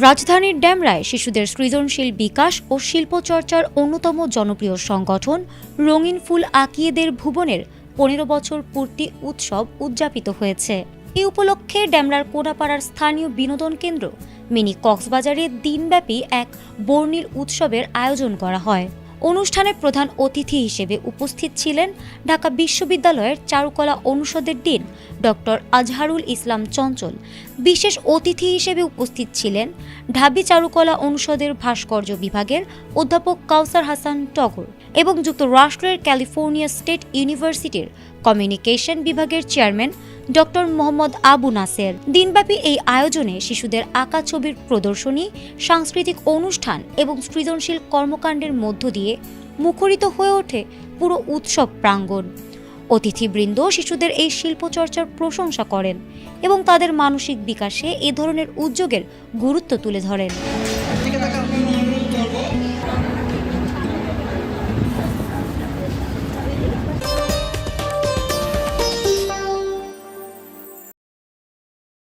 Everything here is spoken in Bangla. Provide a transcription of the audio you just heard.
রাজধানীর ড্যামরায় শিশুদের সৃজনশীল বিকাশ ও শিল্পচর্চার অন্যতম জনপ্রিয় সংগঠন রঙিন ফুল আঁকিয়েদের ভুবনের ১৫ বছর পূর্তি উৎসব উদযাপিত হয়েছে। এই উপলক্ষে ড্যামরার কোনাপাড়ার স্থানীয় বিনোদন কেন্দ্র মিনি কক্সবাজারে দিনব্যাপী এক বর্ণিল উৎসবের আয়োজন করা হয়। অনুষ্ঠানে প্রধান অতিথি হিসেবে উপস্থিত ছিলেন ঢাকা বিশ্ববিদ্যালয়ের চারুকলা অনুষদের ডিন ডক্টর আজহারুল ইসলাম চঞ্চল। বিশেষ অতিথি হিসেবে উপস্থিত ছিলেন ঢাবি চারুকলা অনুষদের ভাস্কর্য বিভাগের অধ্যাপক কাউসার হাসান টগর এবং যুক্তরাষ্ট্রের ক্যালিফোর্নিয়া স্টেট ইউনিভার্সিটির কমিউনিকেশন বিভাগের চেয়ারম্যান ডক্টর মোহাম্মদ আবু নাসের। দিনব্যাপী এই আয়োজনে শিশুদের আঁকা ছবির প্রদর্শনী, সাংস্কৃতিক অনুষ্ঠান এবং সৃজনশীল কর্মকাণ্ডের মধ্য দিয়ে মুখরিত হয়ে ওঠে পুরো উৎসব প্রাঙ্গণ। অতিথিবৃন্দ শিশুদের এই শিল্পচর্চার প্রশংসা করেন এবং তাদের মানসিক বিকাশে এ ধরনের উদ্যোগের গুরুত্ব তুলে ধরেন।